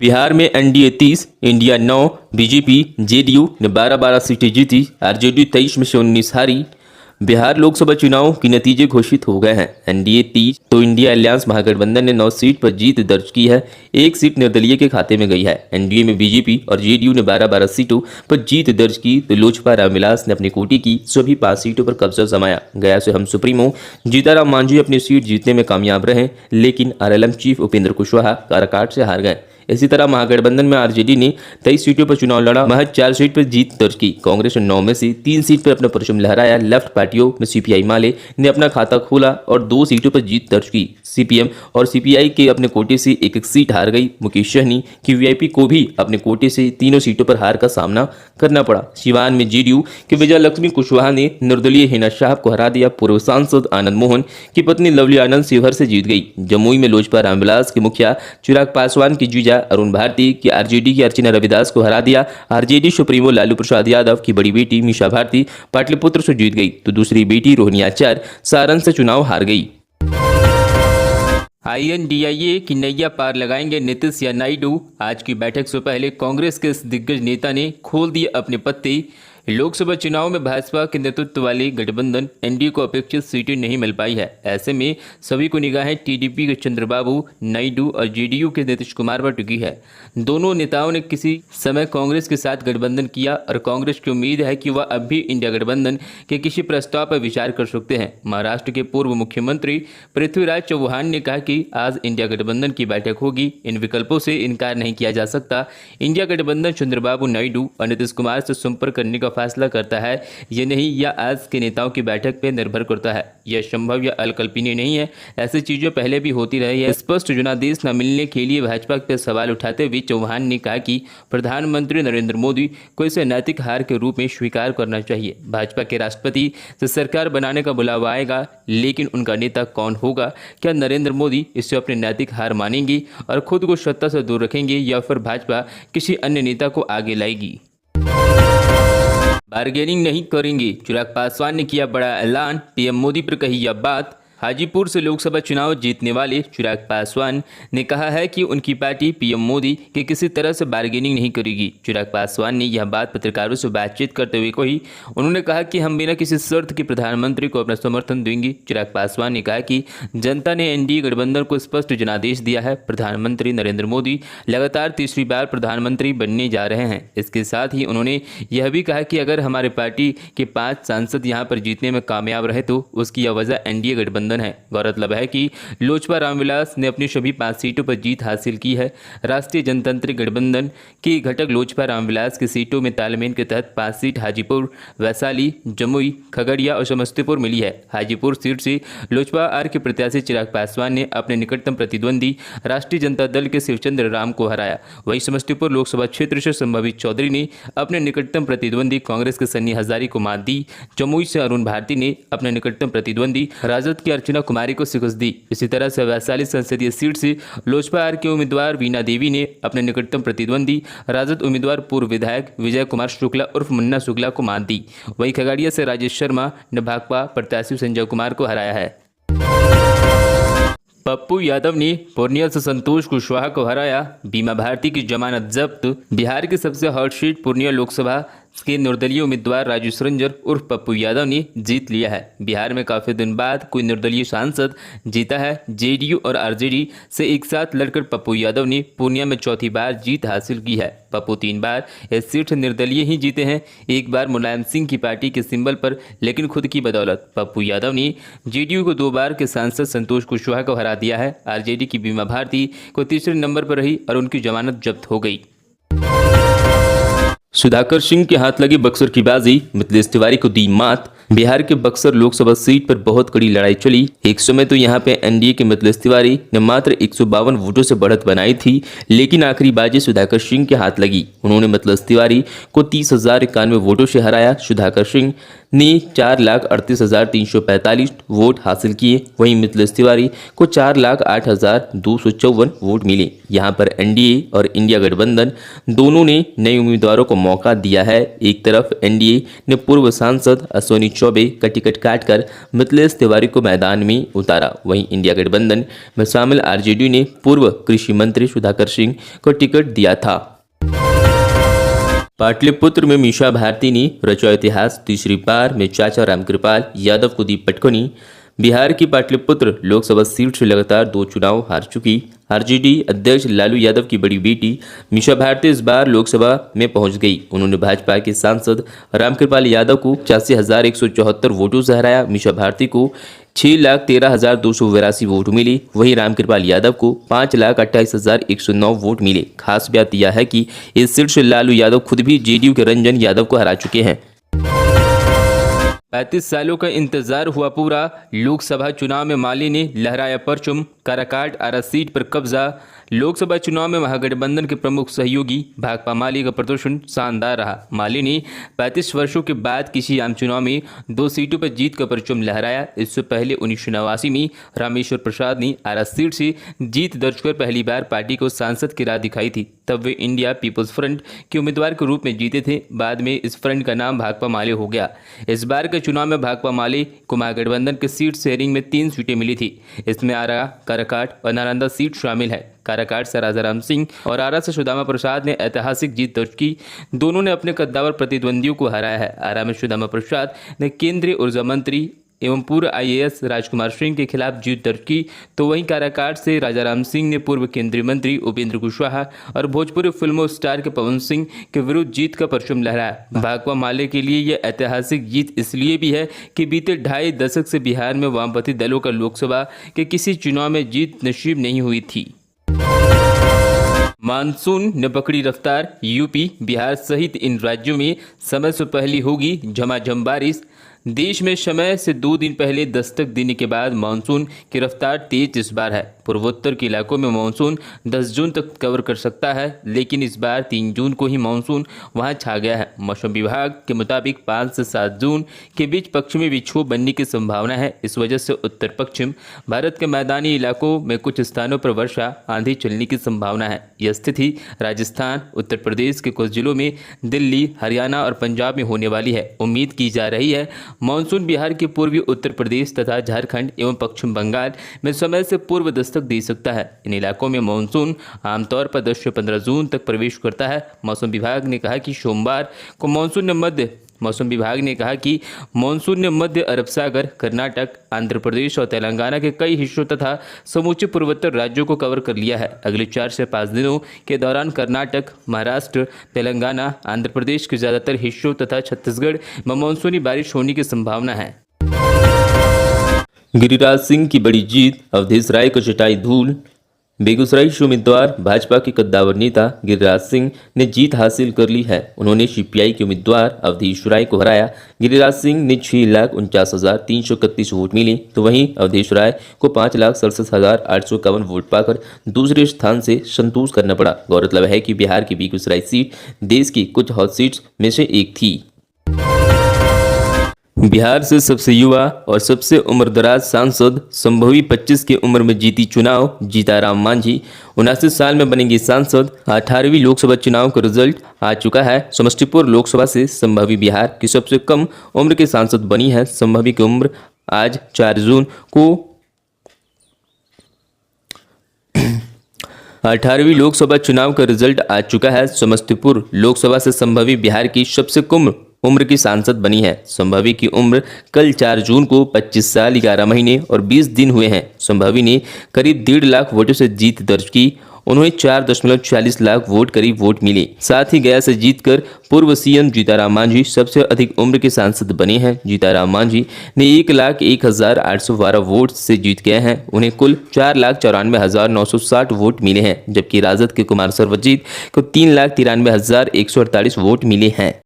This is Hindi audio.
बिहार में एनडीए 30, इंडिया 9, बीजेपी जेडीयू ने 12-12 सीटें जीती, आरजेडी 23 में से 19 हारी। बिहार लोकसभा चुनाव के नतीजे घोषित हो गए हैं। एनडीए 30 तो इंडिया अलायंस महागठबंधन ने 9 सीट पर जीत दर्ज की है, 1 सीट निर्दलीय के खाते में गई है। एनडीए में बीजेपी और जेडीयू ने 12-12 सीटों पर जीत दर्ज की तो लोजपा रामविलास ने अपनी कोटी की सभी 5 सीटों पर कब्जा जमाया। गया से हम सुप्रीमो जीताराम मांझी अपनी सीट जीतने में कामयाब रहे, लेकिन आरएलएम चीफ उपेंद्र कुशवाहा काराकाट से हार गए। इसी तरह महागठबंधन में आरजेडी ने 23 सीटों पर चुनाव लड़ा, महज 4 सीट पर जीत दर्ज की। कांग्रेस ने 9 में से 3 सीट पर अपना परचम लहराया। लेफ्ट पार्टियों में सीपीआई माले ने अपना खाता खोला और 2 सीटों पर जीत दर्ज की। सीपीएम और सीपीआई के अपने कोटे से एक सीट हार गई। मुकेश सहनी की वीआईपी को भी अपने कोटे से तीनों सीटों पर हार का सामना करना पड़ा। सिवान में जेडीयू के विजय लक्ष्मी कुशवाहा ने निर्दलीय हिना साहब को हरा दिया। पूर्व सांसद आनंद मोहन की पत्नी लवली आनंद शिवहर से जीत गई। जमुई में लोजपा रामविलास के मुखिया चिराग पासवान की जीजा अरुण भारती की आरजेडी की अर्चना रविदास को हरा दिया। आरजेडी सुप्रीमो लालू प्रसाद यादव की बड़ी बेटी मीशा भारती पाटलिपुत्र से जीत गई तो दूसरी बेटी रोहिणी आचार्य सारण से चुनाव हार गई। INDIA की नैया पार लगाएंगे नीतीश या नायडू। आज की बैठक से पहले कांग्रेस के इस दिग्गज नेता ने खोल दिए अपने पत्ते। लोकसभा चुनाव में भाजपा के नेतृत्व वाली गठबंधन एनडीए को अपेक्षित सीटें नहीं मिल पाई है। ऐसे में सभी को निगाहें टीडीपी के चंद्रबाबू नायडू और जेडीयू के नीतीश कुमार पर टिकी है। दोनों नेताओं ने किसी समय कांग्रेस के साथ गठबंधन किया और कांग्रेस की उम्मीद है कि वह अब भी इंडिया गठबंधन के किसी प्रस्ताव पर विचार कर सकते हैं। महाराष्ट्र के पूर्व मुख्यमंत्री पृथ्वीराज चौहान ने कहा कि आज इंडिया गठबंधन की बैठक होगी, इन विकल्पों से इनकार नहीं किया जा सकता। इंडिया गठबंधन चंद्रबाबू नायडू और नीतीश कुमार से संपर्क करने का फैसला करता है, ये नहीं या आज के नेताओं की बैठक पर निर्भर करता है। यह संभव या अकल्पनीय नहीं है, ऐसी चीजें पहले भी होती रही है। स्पष्ट जनादेश न मिलने के लिए भाजपा पर सवाल उठाते हुए चौहान ने कहा कि प्रधानमंत्री नरेंद्र मोदी को इसे नैतिक हार के रूप में स्वीकार करना चाहिए। भाजपा के राष्ट्रपति से सरकार बनाने का बुलावा आएगा, लेकिन उनका नेता कौन होगा? क्या नरेंद्र मोदी इसे अपनी नैतिक हार मानेंगे और खुद को सत्ता से दूर रखेंगे या फिर भाजपा किसी अन्य नेता को आगे लाएगी? बार्गेनिंग नहीं करेंगे, चिराग पासवान ने किया बड़ा ऐलान। पीएम मोदी पर कही यह बात। हाजीपुर से लोकसभा चुनाव जीतने वाले चिराग पासवान ने कहा है कि उनकी पार्टी पीएम मोदी के किसी तरह से बार्गेनिंग नहीं करेगी। चिराग पासवान ने यह बात पत्रकारों से बातचीत करते हुए कही। उन्होंने कहा कि हम बिना किसी शर्त के प्रधानमंत्री को अपना समर्थन देंगे। चिराग पासवान ने कहा कि जनता ने एनडीए गठबंधन को स्पष्ट जनादेश दिया है। प्रधानमंत्री नरेंद्र मोदी लगातार तीसरी बार प्रधानमंत्री बनने जा रहे हैं। इसके साथ ही उन्होंने यह भी कहा कि अगर हमारे पार्टी के 5 सांसद यहां पर जीतने में कामयाब रहे तो उसकी यह वजह एनडीए गठबंधन है। गौरतलब है कि लोजपा रामविलास ने अपनी सभी 5 सीटों पर जीत हासिल की है। राष्ट्रीय जनतांत्रिक गठबंधन की घटक लोजपा रामविलास की सीटों में तालमेल के तहत 5 सीट हाजीपुर, वैशाली, जमुई, खगड़िया और समस्तीपुर मिली है। हाजीपुर सीट से लोजपा आर के प्रत्याशी चिराग पासवान ने अपने निकटतम प्रतिद्वंदी राष्ट्रीय जनता दल के शिवचंद्र राम को हराया। वहीं समस्तीपुर लोकसभा क्षेत्र से संभावित चौधरी ने अपने निकटतम प्रतिद्वंदी कांग्रेस के सन्नी हजारी को मात दी। जमुई से अरुण भारती ने अपने निकटतम प्रतिद्वंदी राजद की अर्चना कुमारी को शिकस्त दी। इसी तरह से वैशाली संसदीय सीट से लोजपा आर के उम्मीदवार वीणा देवी ने अपने निकटतम प्रतिद्वंदी राजद उम्मीदवार पूर्व विधायक विजय कुमार शुक्ला उर्फ मुन्ना शुक्ला को मात दी। वहीं खगड़िया से राजेश शर्मा ने भाकपा प्रत्याशी संजय कुमार को हराया है। पप्पू यादव ने पूर्णिया से संतोष कुशवाहा को हराया। बीमा भारती की जमानत जब्त। बिहार की सबसे हॉट सीट पूर्णिया लोकसभा के निर्दलीय उम्मीदवार राजेश रंजन उर्फ पप्पू यादव ने जीत लिया है। बिहार में काफी दिन बाद कोई निर्दलीय सांसद जीता है। जेडीयू और आरजेडी से एक साथ लड़कर पप्पू यादव ने पूर्णिया में चौथी बार जीत हासिल की है। पप्पू 3 बार इस सीट से निर्दलीय ही जीते हैं, एक बार मुलायम सिंह की पार्टी के सिंबल पर, लेकिन खुद की बदौलत पप्पू यादव ने जेडीयू को 2 बार के सांसद संतोष कुशवाहा को हरा दिया है। आरजेडी की बीमा भारती को तीसरे नंबर पर रही और उनकी जमानत जब्त हो गई। सुधाकर सिंह के हाथ लगी बक्सर की बाजी, मिथिलेश तिवारी को दी मात। बिहार के बक्सर लोकसभा सीट पर बहुत कड़ी लड़ाई चली। एक समय तो यहां पे एनडीए के मिथिलेश तिवारी ने मात्र 152 वोटों से बढ़त बनाई थी, लेकिन आखिरी बाजी सुधाकर सिंह के हाथ लगी। उन्होंने मिथिलेश तिवारी को 30,091 वोटों से हराया। सुधाकर सिंह ने 4,38,345 वोट हासिल किए। वहीं मिथिलेश तिवारी को 4,08,254 वोट मिले। यहां पर एनडीए और इंडिया गठबंधन दोनों ने नए उम्मीदवारों को मौका दिया है। एक तरफ एनडीए ने पूर्व सांसद अश्विनी चौबे का टिकट काटकर मिथिलेश तिवारी को मैदान में उतारा। वहीं इंडिया गठबंधन में शामिल आरजेडी ने पूर्व कृषि मंत्री सुधाकर सिंह को टिकट दिया था। पाटलिपुत्र में मीसा भारती ने रचा इतिहास। तीसरी बार में चाचा रामकृपाल यादव को दी पटखनी। बिहार की पाटलिपुत्र लोकसभा सीट से लगातार 2 चुनाव हार चुकी आरजेडी अध्यक्ष लालू यादव की बड़ी बेटी मीसा भारती इस बार लोकसभा में पहुंच गई। उन्होंने भाजपा के सांसद रामकृपाल यादव को 85,174 वोटों से हराया। मीसा भारती को 6,13,282 वोट मिले। वहीं रामकृपाल यादव को 5,28,109 वोट मिले। खास बात यह है कि इस सीट से लालू यादव खुद भी जेडीयू के रंजन यादव को हरा चुके हैं। 35 सालों का इंतजार हुआ पूरा। लोकसभा चुनाव में माले ने लहराया परचम। काराकाट आरा सीट पर कब्जा। लोकसभा चुनाव में महागठबंधन के प्रमुख सहयोगी भाकपा माले का प्रदर्शन शानदार रहा। माले ने 35 वर्षों के बाद किसी आम चुनाव में 2 सीटों पर जीत का परचम लहराया। इससे पहले 1989 में रामेश्वर प्रसाद ने आरा सीट से जीत दर्ज कर पहली बार पार्टी को सांसद की राह दिखाई थी। तब वे इंडिया पीपल्स फ्रंट के उम्मीदवार के रूप में जीते थे। बाद में इस फ्रंट का नाम भाकपा माले हो गया। इस बार के चुनाव में भाकपा माले को महागठबंधन के सीट शेयरिंग में 3 सीटें मिली थी। इसमें आरा, काराकाट और नालंदा सीट शामिल है। काराकाट से राजाराम सिंह और आरा से सुदामा प्रसाद ने ऐतिहासिक जीत दर्ज की। दोनों ने अपने कद्दावर प्रतिद्वंदियों को हराया है। आरा में सुदामा प्रसाद ने केंद्रीय ऊर्जा मंत्री एवं पूर्व आईएएस राजकुमार सिंह के खिलाफ जीत दर्ज की, तो वहीं काराकाट से राजाराम सिंह ने पूर्व केंद्रीय मंत्री उपेंद्र कुशवाहा और भोजपुरी फिल्मों स्टार के पवन सिंह के विरुद्ध जीत का परचम लहराया। भाकपा माले के लिए यह ऐतिहासिक जीत इसलिए भी है कि बीते 2.5 दशक से बिहार में वामपंथी दलों का लोकसभा के किसी चुनाव में जीत नसीब नहीं हुई थी। मानसून ने पकड़ी रफ्तार। यूपी, बिहार सहित इन राज्यों में समय से पहले होगी झमाझम बारिश। देश में समय से 2 दिन पहले दस्तक देने के बाद मानसून की रफ्तार तेज इस बार है। पूर्वोत्तर के इलाकों में मानसून 10 जून तक कवर कर सकता है, लेकिन इस बार 3 जून को ही मानसून वहां छा गया है। मौसम विभाग के मुताबिक 5 से 7 जून के बीच पश्चिमी विक्षोभ बनने की संभावना है। इस वजह से उत्तर पश्चिम भारत के मैदानी इलाकों में कुछ स्थानों पर वर्षा आंधी चलने की संभावना है। यह स्थिति राजस्थान, उत्तर प्रदेश के कुछ जिलों में, दिल्ली, हरियाणा और पंजाब में होने वाली है। उम्मीद की जा रही है मानसून बिहार के पूर्वी उत्तर प्रदेश तथा झारखंड एवं पश्चिम बंगाल में समय से पूर्व दस्तक दे सकता है। इन इलाकों में मानसून आमतौर पर 10 से 15 जून तक प्रवेश करता है। मौसम विभाग ने कहा कि सोमवार को मानसून ने मध्य अरब सागर, कर्नाटक, आंध्र प्रदेश और तेलंगाना के कई हिस्सों तथा समूचे पूर्वोत्तर राज्यों को कवर कर लिया है। अगले 4 से 5 दिनों के दौरान कर्नाटक, महाराष्ट्र, तेलंगाना, आंध्र प्रदेश के ज़्यादातर हिस्सों तथा छत्तीसगढ़ में मानसूनी बारिश होने की संभावना है। गिरिराज सिंह की बड़ी जीत, अवधेश राय को चटाई धूल। बेगूसराय से उम्मीदवार भाजपा के कद्दावर नेता गिरिराज सिंह ने जीत हासिल कर ली है। उन्होंने सीपीआई के उम्मीदवार अवधेश राय को हराया। गिरिराज सिंह ने 6,49,331 वोट मिले, तो वहीं अवधेश राय को 5,67,851 वोट पाकर दूसरे स्थान से संतोष करना पड़ा। गौरतलब है कि बिहार की बेगूसराय सीट देश की कुछ हॉट सीट्स में से एक थी। बिहार से सबसे युवा और सबसे उम्रदराज सांसद संभवी 25 की उम्र में जीती चुनाव जीताराम मांझी 79 साल में बनेंगे सांसद। 18वीं लोकसभा चुनाव का रिजल्ट आ चुका है। समस्तीपुर लोकसभा से संभवी बिहार की सबसे कम उम्र के सांसद बनी है। संभवी की उम्र आज 4 जून को 18वीं लोकसभा चुनाव का रिजल्ट आ चुका है। समस्तीपुर लोकसभा से संभवी बिहार की सबसे कम उम्र की सांसद बनी है। संभवी की उम्र कल 4 जून को 25 साल 11 महीने और 20 दिन हुए हैं। संभवी ने करीब 1.5 लाख वोटों से जीत दर्ज की। उन्हें 4.46 लाख वोट करीब वोट मिले। साथ ही गया से जीतकर पूर्व सीएम जीताराम मांझी सबसे अधिक उम्र के सांसद बने हैं। जीताराम मांझी ने 1,01,812 वोट से जीत गए हैं। उन्हें कुल 4,94,960 वोट मिले हैं, जबकि राजद के कुमार सर्वजीत को 3,93,148 वोट मिले हैं।